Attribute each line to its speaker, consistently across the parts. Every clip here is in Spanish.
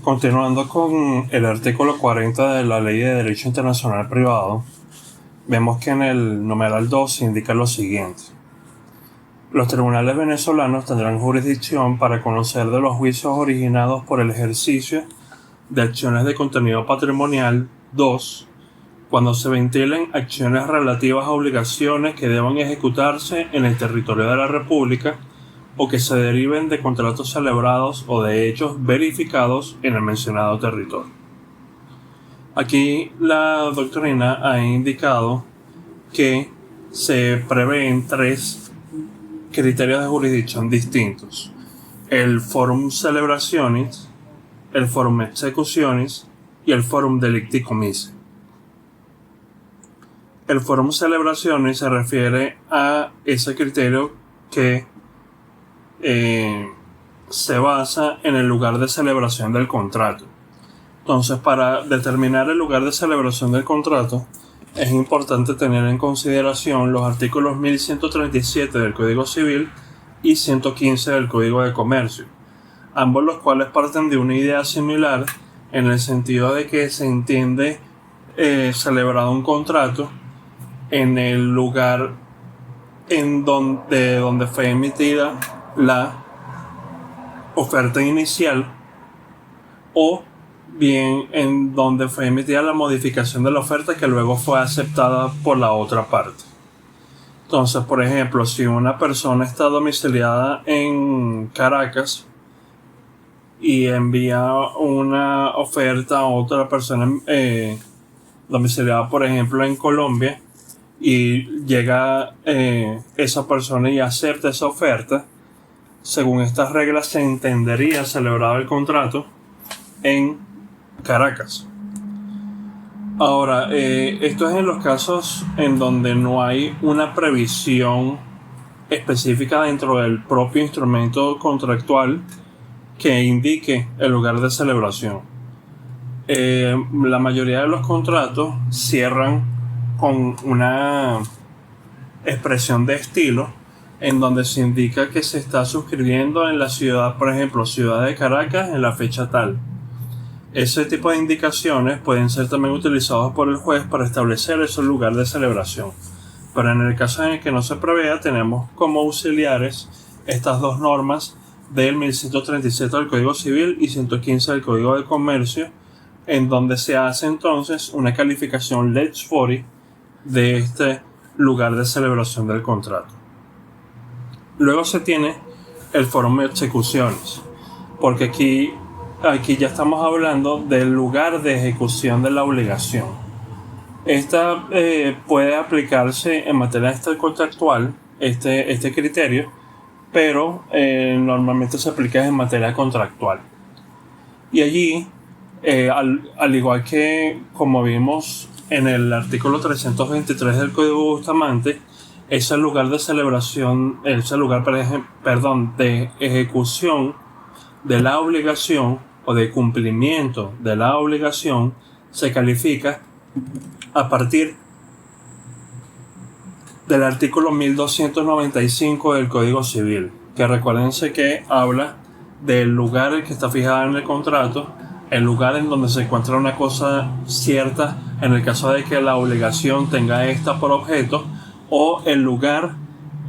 Speaker 1: Continuando con el artículo 40 de la Ley de Derecho Internacional Privado, vemos que en el numeral 2 se indica lo siguiente. Los tribunales venezolanos tendrán jurisdicción para conocer de los juicios originados por el ejercicio de acciones de contenido patrimonial. 2. Cuando se ventilen acciones relativas a obligaciones que deban ejecutarse en el territorio de la República o que se deriven de contratos celebrados o de hechos verificados en el mencionado territorio. Aquí la doctrina ha indicado que se prevén 3 criterios de jurisdicción distintos: el forum celebrationis, el forum executionis y el forum delicti comissi. El forum celebrationis se refiere a ese criterio que se basa en el lugar de celebración del contrato. Entonces, para determinar el lugar de celebración del contrato, es importante tener en consideración los artículos 1137 del Código Civil y 115 del Código de Comercio, ambos los cuales parten de una idea similar en el sentido de que se entiende celebrado un contrato en el lugar donde fue emitida la oferta inicial, o bien en donde fue emitida la modificación de la oferta que luego fue aceptada por la otra parte. Entonces, por ejemplo, si una persona está domiciliada en Caracas y envía una oferta a otra persona domiciliada, por ejemplo, en Colombia, y llega esa persona y acepta esa oferta, según estas reglas se entendería celebrado el contrato en Caracas. Ahora, esto es en los casos en donde no hay una previsión específica dentro del propio instrumento contractual que indique el lugar de celebración. La mayoría de los contratos cierran con una expresión de estilo en donde se indica que se está suscribiendo en la ciudad, por ejemplo, ciudad de Caracas, en la fecha tal. Ese tipo de indicaciones pueden ser también utilizados por el juez para establecer ese lugar de celebración. Pero en el caso en el que no se prevea, tenemos como auxiliares estas dos normas del 1137 del Código Civil y 115 del Código de Comercio, en donde se hace entonces una calificación lex fori de este lugar de celebración del contrato. Luego se tiene el forum de ejecuciones, porque aquí ya estamos hablando del lugar de ejecución de la obligación. Esta puede aplicarse en materia contractual, este criterio, pero normalmente se aplica en materia contractual. Y allí, al igual que como vimos en el artículo 323 del Código Bustamante, ese lugar de celebración, de ejecución de la obligación o de cumplimiento de la obligación se califica a partir del artículo 1295 del Código Civil, que recuérdense que habla del lugar que está fijado en el contrato, el lugar en donde se encuentra una cosa cierta en el caso de que la obligación tenga esta por objeto, o el lugar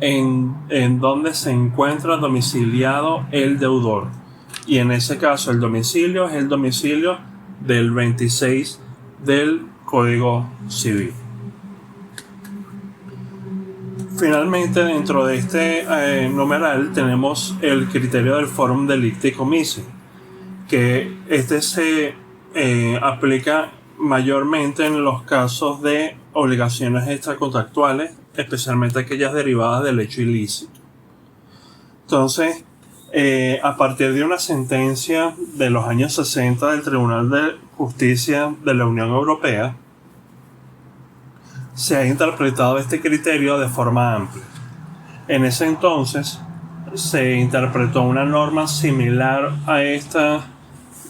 Speaker 1: en donde se encuentra domiciliado el deudor. Y en ese caso el domicilio es el domicilio del 26 del Código Civil. Finalmente, dentro de este numeral tenemos el criterio del forum delicti comissi, que se aplica mayormente en los casos de obligaciones extracontractuales, especialmente aquellas derivadas del hecho ilícito. Entonces, a partir de una sentencia de los años 60 del Tribunal de Justicia de la Unión Europea, se ha interpretado este criterio de forma amplia. En ese entonces se interpretó una norma similar a esta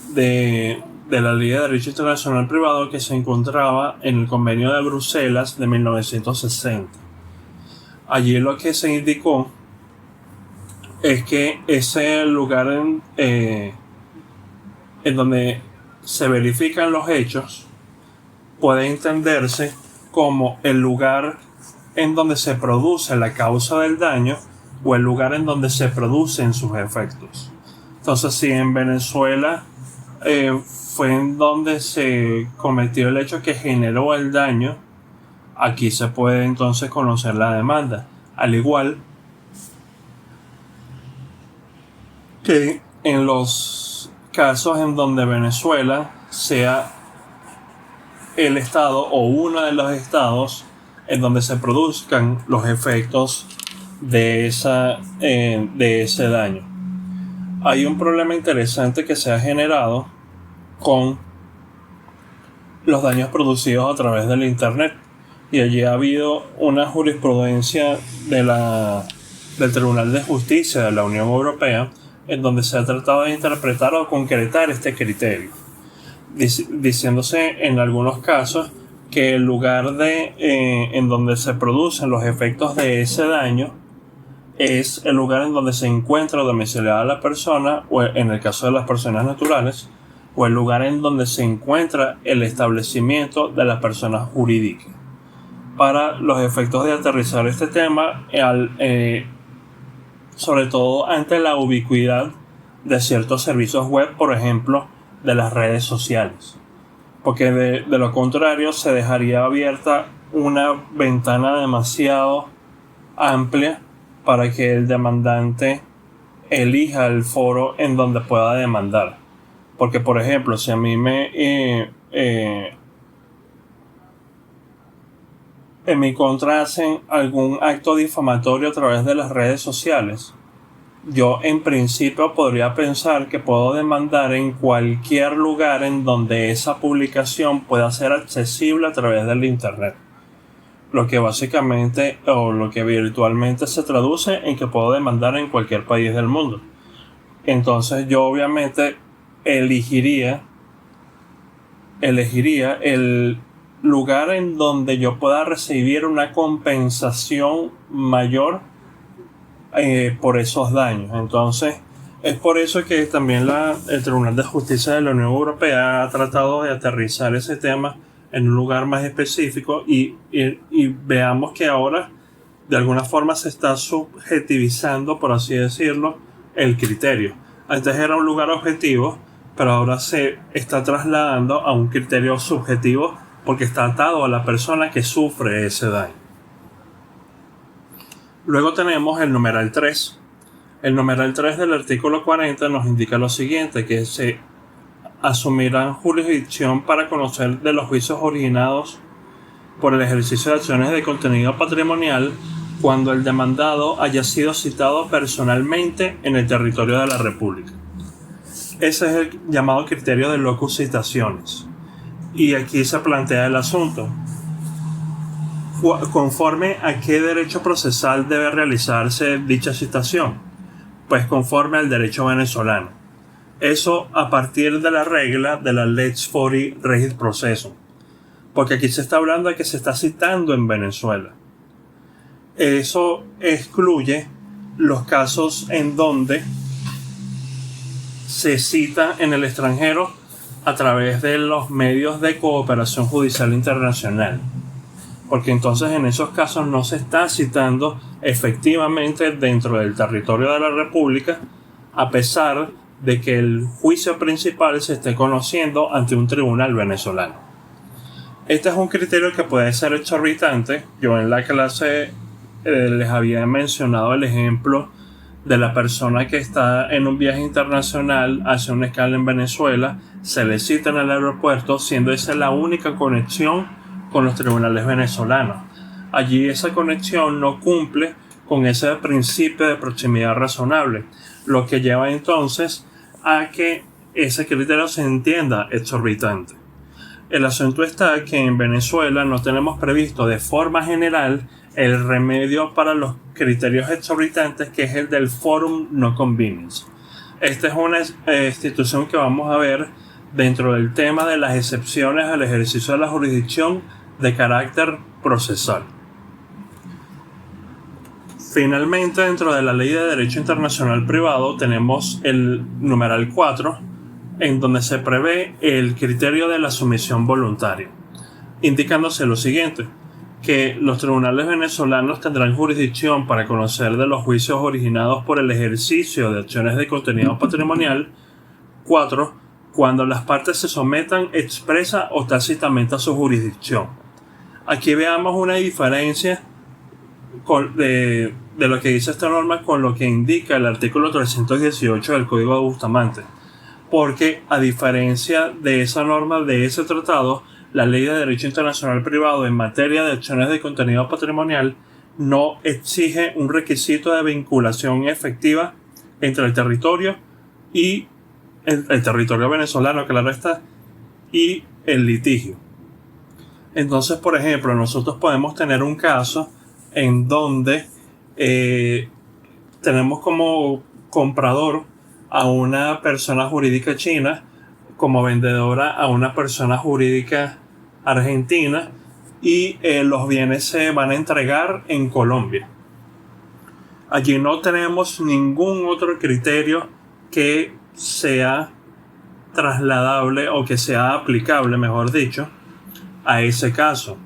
Speaker 1: de la Ley de Derecho Internacional Privado que se encontraba en el Convenio de Bruselas de 1960. Allí lo que se indicó es que ese lugar en donde se verifican los hechos, puede entenderse como el lugar en donde se produce la causa del daño o el lugar en donde se producen sus efectos. Entonces, si en Venezuela fue en donde se cometió el hecho que generó el daño, aquí se puede entonces conocer la demanda. Al igual que en los casos en donde Venezuela sea el estado o uno de los estados en donde se produzcan los efectos de ese daño. Hay un problema interesante que se ha generado con los daños producidos a través del internet, y allí ha habido una jurisprudencia del Tribunal de Justicia de la Unión Europea en donde se ha tratado de interpretar o concretar este criterio, diciéndose en algunos casos que el lugar en donde se producen los efectos de ese daño es el lugar en donde se encuentra domiciliada la persona, o en el caso de las personas naturales, o el lugar en donde se encuentra el establecimiento de la persona jurídica. Para los efectos de aterrizar este tema, sobre todo ante la ubicuidad de ciertos servicios web, por ejemplo, de las redes sociales. Porque de lo contrario se dejaría abierta una ventana demasiado amplia para que el demandante elija el foro en donde pueda demandar. Porque, por ejemplo, si a mí en mi contra hacen algún acto difamatorio a través de las redes sociales, yo en principio podría pensar que puedo demandar en cualquier lugar en donde esa publicación pueda ser accesible a través del internet. Lo que básicamente o lo que virtualmente se traduce en que puedo demandar en cualquier país del mundo. Entonces yo obviamente elegiría el lugar en donde yo pueda recibir una compensación mayor por esos daños. Entonces es por eso que también el Tribunal de Justicia de la Unión Europea ha tratado de aterrizar ese tema en un lugar más específico y veamos que ahora de alguna forma se está subjetivizando, por así decirlo, el criterio. Antes era un lugar objetivo, pero ahora se está trasladando a un criterio subjetivo porque está atado a la persona que sufre ese daño. Luego tenemos el numeral 3. El numeral 3 del artículo 40 nos indica lo siguiente, que se asumirán jurisdicción para conocer de los juicios originados por el ejercicio de acciones de contenido patrimonial cuando el demandado haya sido citado personalmente en el territorio de la República. Ese es el llamado criterio de locus citationis. Y aquí se plantea el asunto. ¿Conforme a qué derecho procesal debe realizarse dicha citación? Pues conforme al derecho venezolano. Eso a partir de la regla de la Lex Fori Regit Processum. Porque aquí se está hablando de que se está citando en Venezuela. Eso excluye los casos en donde se cita en el extranjero a través de los medios de cooperación judicial internacional. Porque entonces en esos casos no se está citando efectivamente dentro del territorio de la República, a pesar de que el juicio principal se esté conociendo ante un tribunal venezolano. Este es un criterio que puede ser exorbitante. Yo en la clase les había mencionado el ejemplo de la persona que está en un viaje internacional, hace una escala en Venezuela, se le cita en el aeropuerto, siendo esa la única conexión con los tribunales venezolanos. Allí esa conexión no cumple con ese principio de proximidad razonable, lo que lleva entonces a que ese criterio se entienda exorbitante. El asunto está que en Venezuela no tenemos previsto de forma general el remedio para los criterios exorbitantes, que es el del forum no convenience. Esta es una institución que vamos a ver dentro del tema de las excepciones al ejercicio de la jurisdicción de carácter procesal. Finalmente, dentro de la Ley de Derecho Internacional Privado tenemos el numeral 4, en donde se prevé el criterio de la sumisión voluntaria, indicándose lo siguiente: que los tribunales venezolanos tendrán jurisdicción para conocer de los juicios originados por el ejercicio de acciones de contenido patrimonial. 4. Cuando las partes se sometan expresa o tácitamente a su jurisdicción. Aquí veamos una diferencia de lo que dice esta norma con lo que indica el artículo 318 del Código de Bustamante, porque a diferencia de esa norma de ese tratado, la Ley de Derecho Internacional Privado en materia de acciones de contenido patrimonial no exige un requisito de vinculación efectiva entre el territorio y el territorio venezolano, claro está, y el litigio. Entonces, por ejemplo, nosotros podemos tener un caso en donde tenemos como comprador a una persona jurídica china, como vendedora a una persona jurídica argentina, y los bienes se van a entregar en Colombia. Allí no tenemos ningún otro criterio que sea trasladable o que sea aplicable, mejor dicho, a ese caso.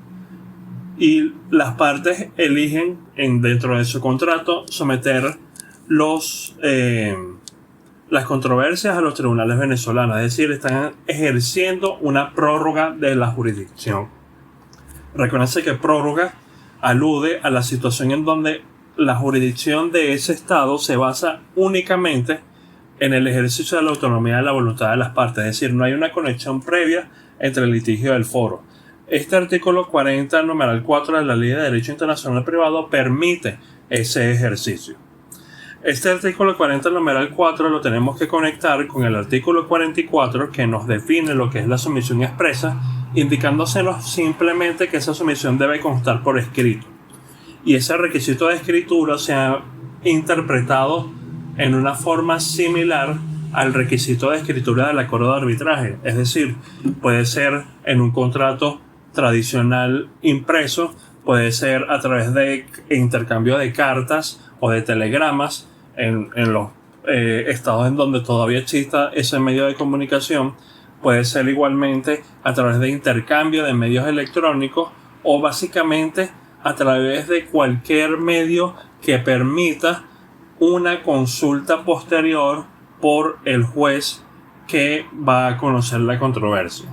Speaker 1: Y las partes eligen dentro de su contrato someter las controversias a los tribunales venezolanos, es decir, están ejerciendo una prórroga de la jurisdicción. Reconoce que prórroga alude a la situación en donde la jurisdicción de ese estado se basa únicamente en el ejercicio de la autonomía de la voluntad de las partes, es decir, no hay una conexión previa entre el litigio y el foro. Este artículo 40, numeral 4 de la Ley de Derecho Internacional Privado permite ese ejercicio. Este artículo 40, numeral 4, lo tenemos que conectar con el artículo 44, que nos define lo que es la sumisión expresa, indicándosenos simplemente que esa sumisión debe constar por escrito. Y ese requisito de escritura se ha interpretado en una forma similar al requisito de escritura del acuerdo de arbitraje. Es decir, puede ser en un contrato tradicional impreso, puede ser a través de intercambio de cartas o de telegramas en los estados en donde todavía exista ese medio de comunicación, puede ser igualmente a través de intercambio de medios electrónicos o básicamente a través de cualquier medio que permita una consulta posterior por el juez que va a conocer la controversia,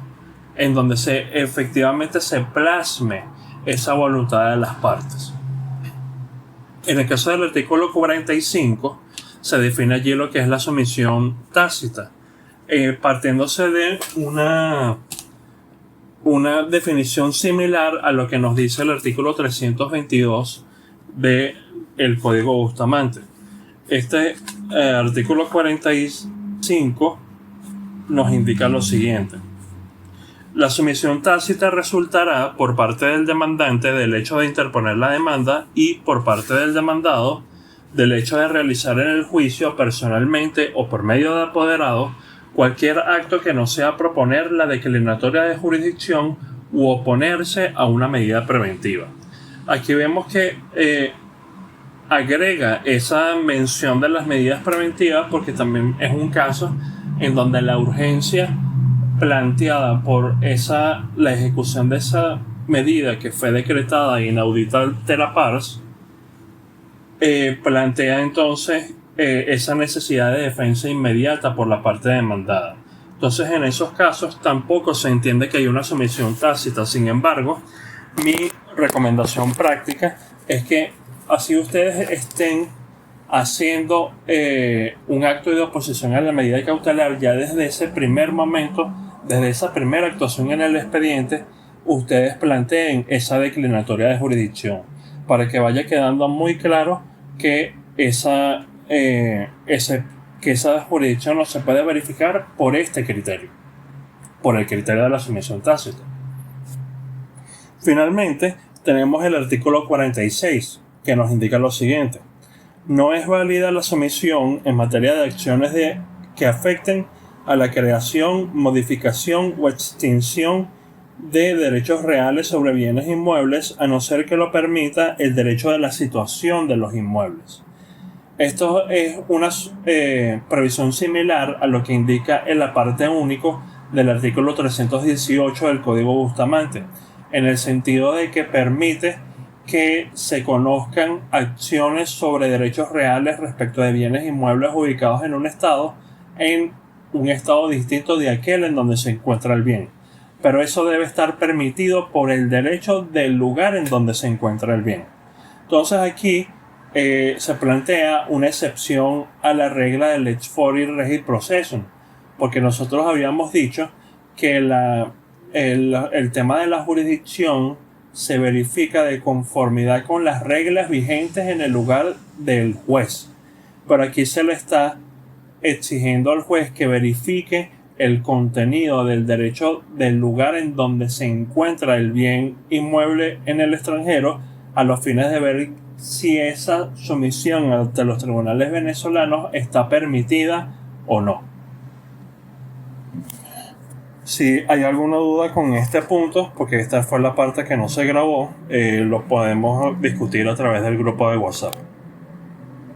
Speaker 1: en donde efectivamente se plasme esa voluntad de las partes. En el caso del artículo 45 se define allí lo que es la sumisión tácita, partiéndose de una definición similar a lo que nos dice el artículo 322 del Código Bustamante. Este artículo 45 nos indica lo siguiente: la sumisión tácita resultará por parte del demandante del hecho de interponer la demanda y por parte del demandado del hecho de realizar en el juicio personalmente o por medio de apoderado cualquier acto que no sea proponer la declinatoria de jurisdicción u oponerse a una medida preventiva. Aquí vemos que agrega esa mención de las medidas preventivas porque también es un caso en donde la urgencia planteada por la ejecución de esa medida que fue decretada inaudita altera pars plantea entonces esa necesidad de defensa inmediata por la parte demandada. Entonces, en esos casos tampoco se entiende que hay una sumisión tácita. Sin embargo, mi recomendación práctica es que así ustedes estén haciendo un acto de oposición a la medida cautelar, ya desde ese primer momento, desde esa primera actuación en el expediente, ustedes planteen esa declinatoria de jurisdicción para que vaya quedando muy claro que esa jurisdicción no se puede verificar por este criterio, por el criterio de la sumisión tácita. Finalmente, tenemos el artículo 46, que nos indica lo siguiente: no es válida la sumisión en materia de acciones que afecten a la creación, modificación o extinción de derechos reales sobre bienes inmuebles, a no ser que lo permita el derecho de la situación de los inmuebles. Esto es una previsión similar a lo que indica el aparte único del artículo 318 del Código Bustamante, en el sentido de que permite que se conozcan acciones sobre derechos reales respecto de bienes inmuebles ubicados en un estado distinto de aquel en donde se encuentra el bien. Pero eso debe estar permitido por el derecho del lugar en donde se encuentra el bien. Entonces aquí se plantea una excepción a la regla del lex fori regit processum, porque nosotros habíamos dicho que el tema de la jurisdicción se verifica de conformidad con las reglas vigentes en el lugar del juez, pero aquí se le está exigiendo al juez que verifique el contenido del derecho del lugar en donde se encuentra el bien inmueble en el extranjero, a los fines de ver si esa sumisión ante los tribunales venezolanos está permitida o no. Si hay alguna duda con este punto, porque esta fue la parte que no se grabó, lo podemos discutir a través del grupo de WhatsApp.